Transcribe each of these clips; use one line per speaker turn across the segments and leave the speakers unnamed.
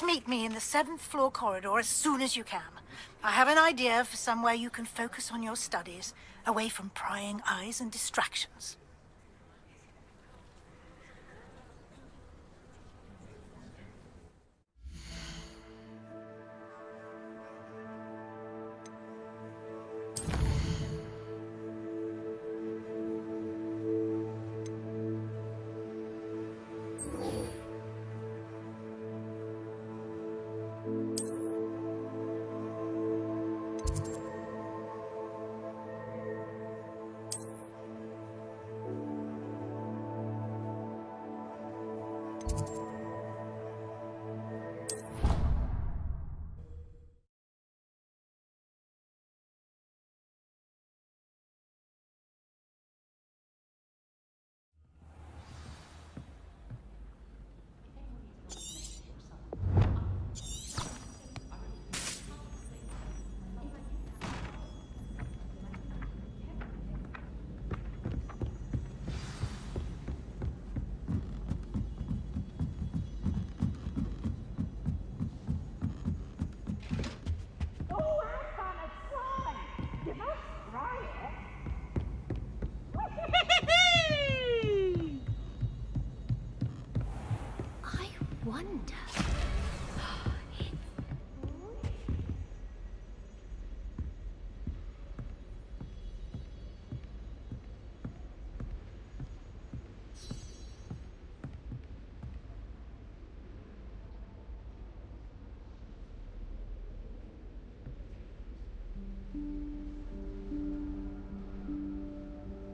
Please meet me in the 7th floor corridor as soon as you can. I have an idea for somewhere you can focus on your studies, away from prying eyes and distractions.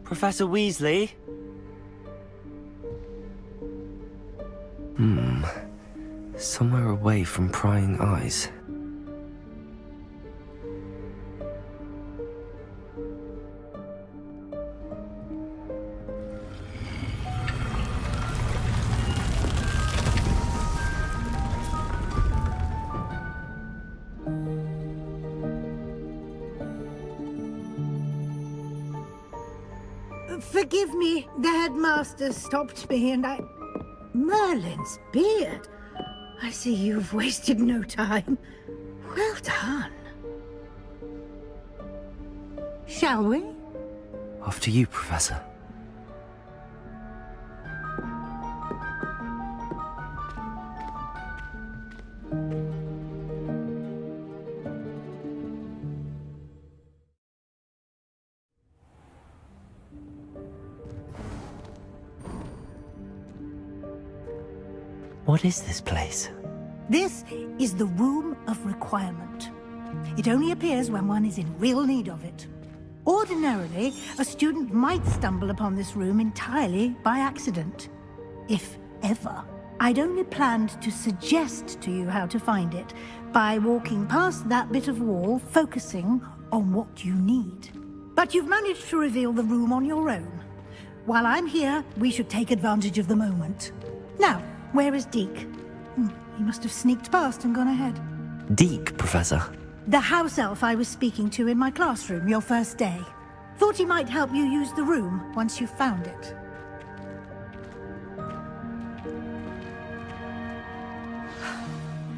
Professor Weasley? Somewhere away from prying eyes.
Forgive me, the headmaster stopped me and I... Merlin's beard. I see you've wasted no time. Well done. Shall we?
After you, Professor. What is this place?
This is the Room of Requirement. It only appears when one is in real need of it. Ordinarily, a student might stumble upon this room entirely by accident. If ever. I'd only planned to suggest to you how to find it by walking past that bit of wall, focusing on what you need. But you've managed to reveal the room on your own. While I'm here, we should take advantage of the moment. Now, where is Deke? He must have sneaked past and gone ahead.
Deke, Professor.
The house elf I was speaking to in my classroom your first day. Thought he might help you use the room once you found it.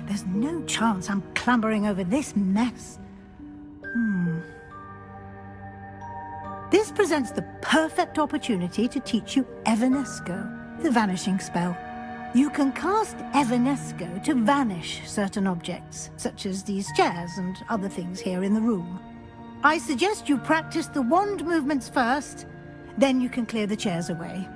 There's no chance I'm clambering over this mess. This presents the perfect opportunity to teach you Evanesco, the vanishing spell. You can cast Evanesco to vanish certain objects, such as these chairs and other things here in the room. I suggest you practice the wand movements first, then you can clear the chairs away.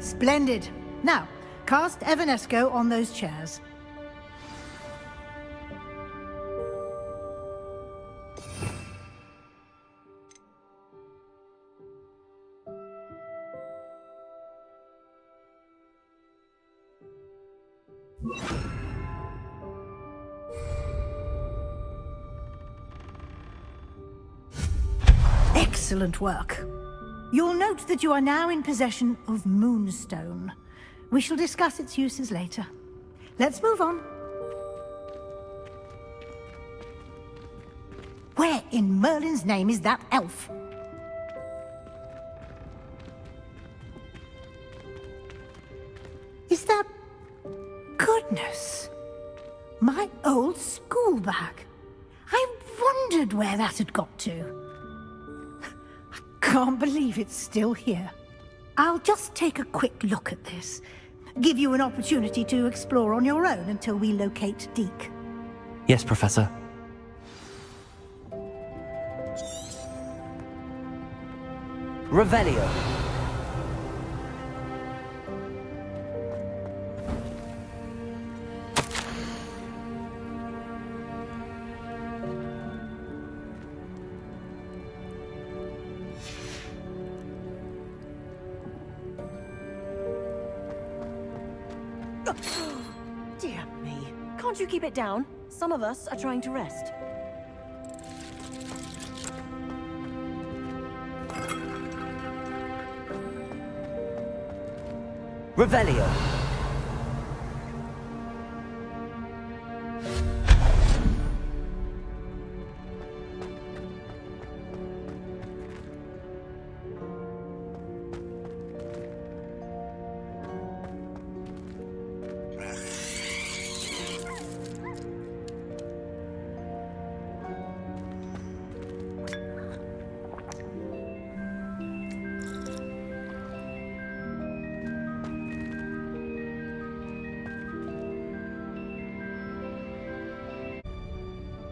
Splendid. Now, cast Evanesco on those chairs. Excellent work. You'll note that you are now in possession of Moonstone. We shall discuss its uses later. Let's move on. Where in Merlin's name is that elf? Is that... Goodness! My old school bag. I wondered where that had got to. I can't believe it's still here. I'll just take a quick look at this. Give you an opportunity to explore on your own until we locate Deke.
Yes, Professor.
Revelio.
Dear me. Can't you keep it down? Some of us are trying to rest.
Revelio.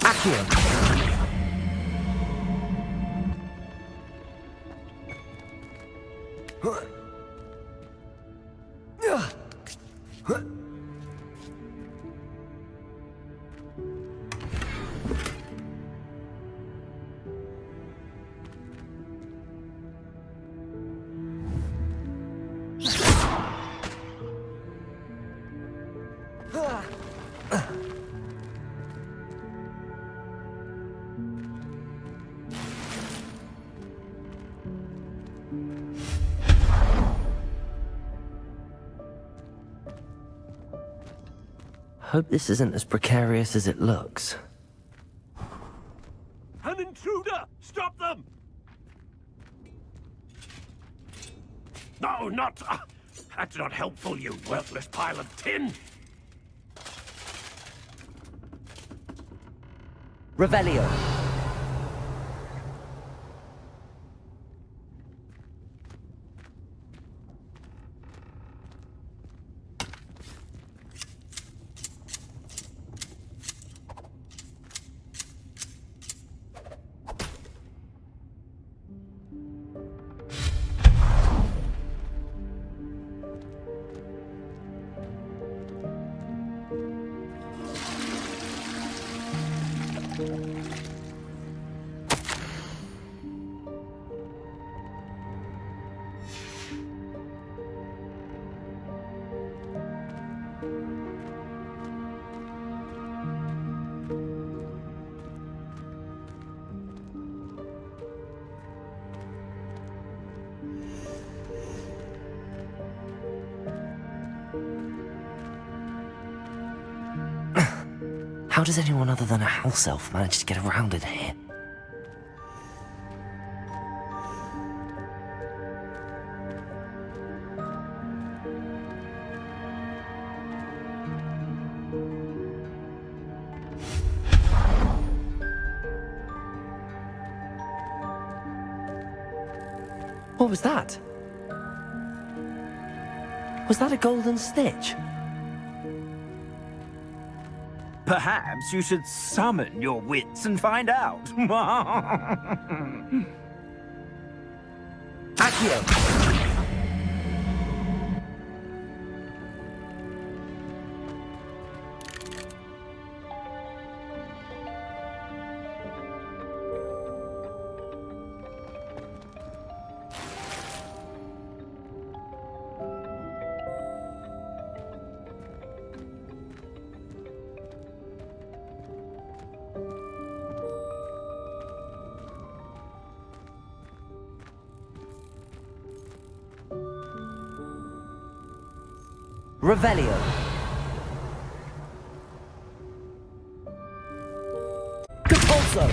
Accio.
Hope this isn't as precarious as it looks.
An intruder! Stop them! No, not... that's not helpful, you worthless pile of tin!
Revelio.
How does anyone other than a house elf manage to get around in here? What was that? Was that a golden stitch?
Perhaps you should summon your wits and find out.
Accio. Revelio. Compulso.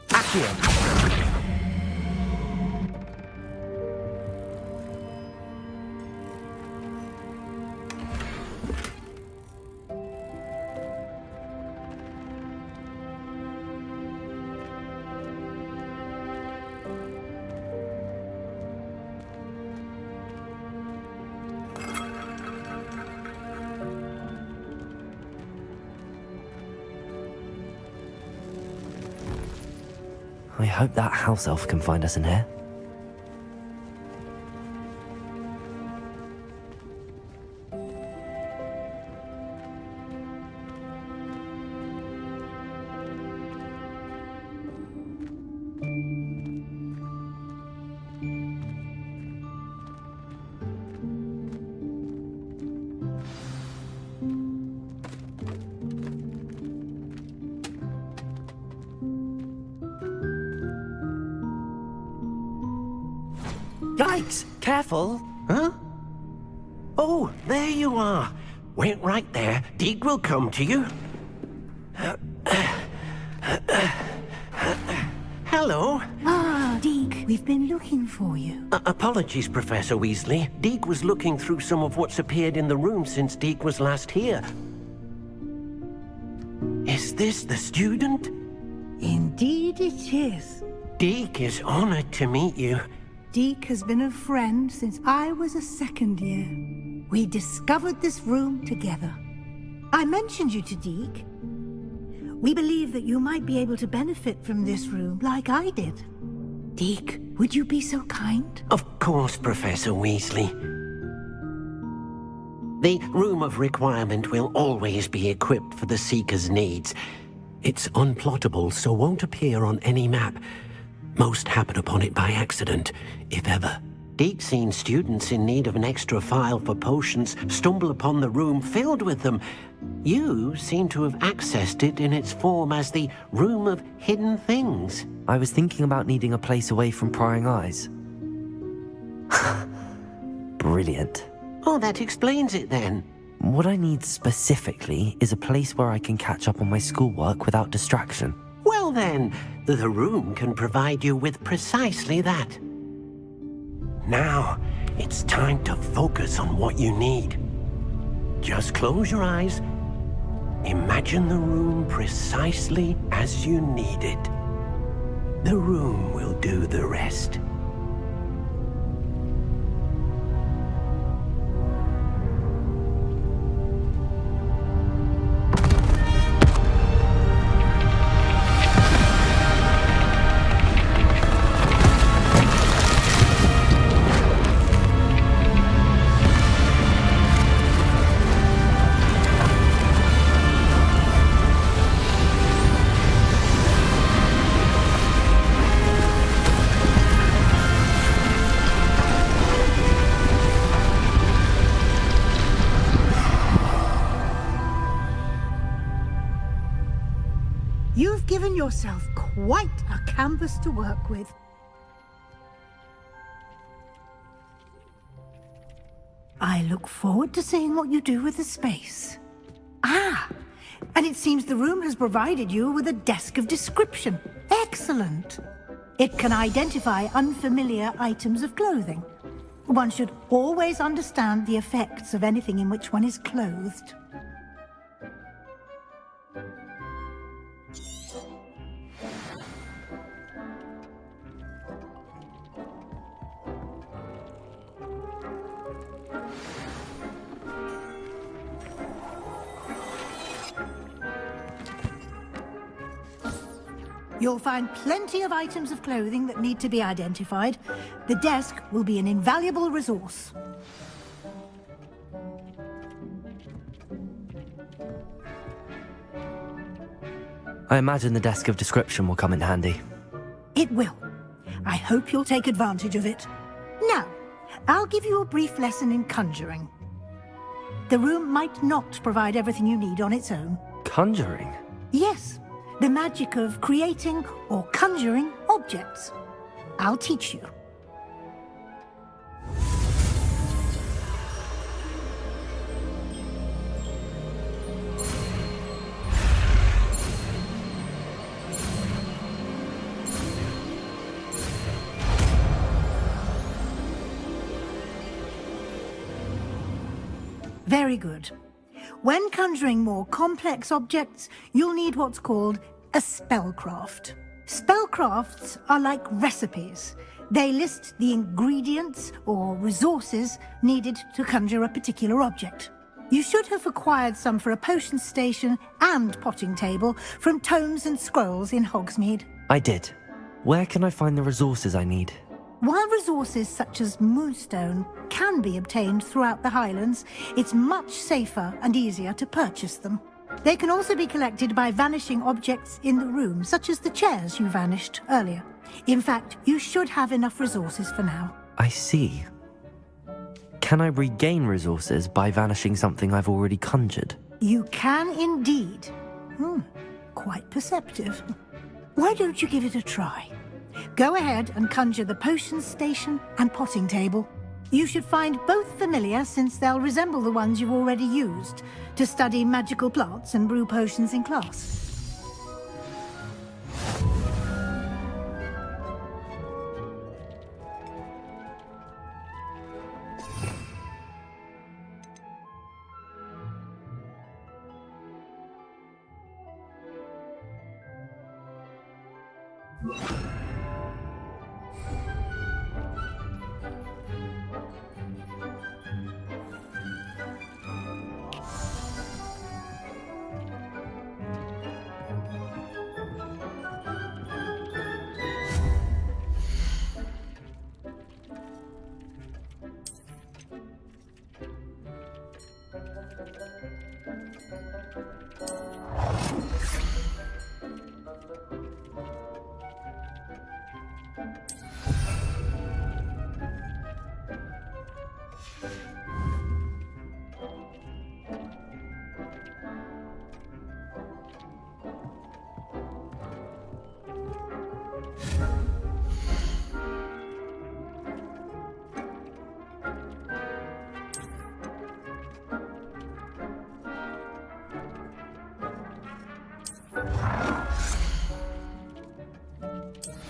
Accio.
I hope that house elf can find us in here. Yikes! Careful!
Huh? Oh, there you are. Wait right there. Deek will come to you. Hello.
Ah, Deke, we've been looking for you.
Apologies, Professor Weasley. Deek was looking through some of what's appeared in the room since Deek was last here. Is this the student?
Indeed it is.
Deek is honored to meet you.
Deke has been a friend since I was a second year. We discovered this room together. I mentioned you to Deke. We believe that you might be able to benefit from this room like I did. Deke, would you be so kind?
Of course, Professor Weasley. The Room of Requirement will always be equipped for the Seeker's needs. It's unplottable, so won't appear on any map. Most happen upon it by accident, if ever. Deke's seen students in need of an extra file for potions stumble upon the room filled with them. You seem to have accessed it in its form as the Room of Hidden Things.
I was thinking about needing a place away from prying eyes. Brilliant.
Oh, that explains it then.
What I need specifically is a place where I can catch up on my schoolwork without distraction.
Well then, the room can provide you with precisely that. Now, it's time to focus on what you need. Just close your eyes. Imagine the room precisely as you need it. The room will do the rest.
You've given yourself quite a canvas to work with. I look forward to seeing what you do with the space. Ah, and it seems the room has provided you with a desk of description. Excellent. It can identify unfamiliar items of clothing. One should always understand the effects of anything in which one is clothed. You'll find plenty of items of clothing that need to be identified. The desk will be an invaluable resource.
I imagine the desk of description will come in handy.
It will. I hope you'll take advantage of it. Now, I'll give you a brief lesson in conjuring. The room might not provide everything you need on its own.
Conjuring?
Yes, the magic of creating or conjuring objects. I'll teach you. Very good. When conjuring more complex objects, you'll need what's called a spellcraft. Spellcrafts are like recipes. They list the ingredients or resources needed to conjure a particular object. You should have acquired some for a potion station and potting table from tomes and scrolls in Hogsmeade.
I did. Where can I find the resources I need?
While resources such as moonstone can be obtained throughout the Highlands, it's much safer and easier to purchase them. They can also be collected by vanishing objects in the room, such as the chairs you vanished earlier. In fact, you should have enough resources for now.
I see. Can I regain resources by vanishing something I've already conjured?
You can indeed. Quite perceptive. Why don't you give it a try? Go ahead and conjure the potion station and potting table. You should find both familiar, since they'll resemble the ones you've already used to study magical plants and brew potions in class.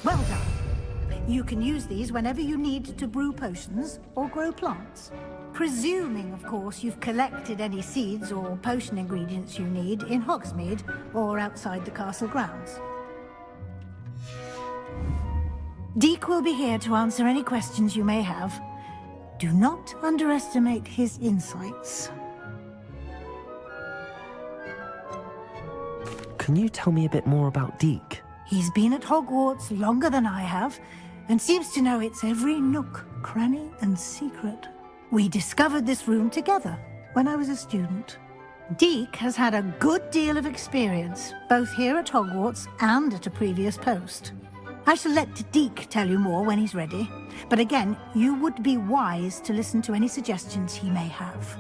Well done. You can use these whenever you need to brew potions or grow plants. Presuming, of course, you've collected any seeds or potion ingredients you need in Hogsmeade or outside the castle grounds. Deek will be here to answer any questions you may have. Do not underestimate his insights.
Can you tell me a bit more about Deek?
He's been at Hogwarts longer than I have, and seems to know its every nook, cranny, and secret. We discovered this room together when I was a student. Deek has had a good deal of experience, both here at Hogwarts and at a previous post. I shall let Deek tell you more when he's ready, but again, you would be wise to listen to any suggestions he may have.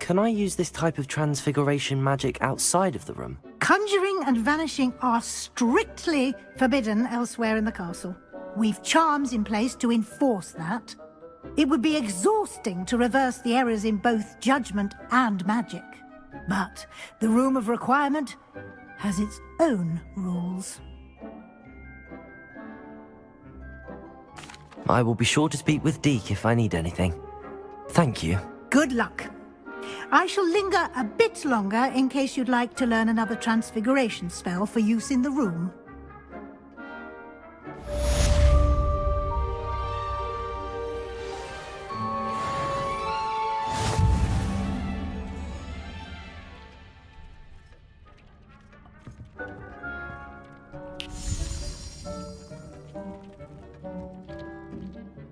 Can I use this type of transfiguration magic outside of the room?
Conjuring and vanishing are strictly forbidden elsewhere in the castle. We've charms in place to enforce that. It would be exhausting to reverse the errors in both judgment and magic. But the Room of Requirement has its own rules.
I will be sure to speak with Deek if I need anything. Thank you.
Good luck. I shall linger a bit longer in case you'd like to learn another transfiguration spell for use in the room.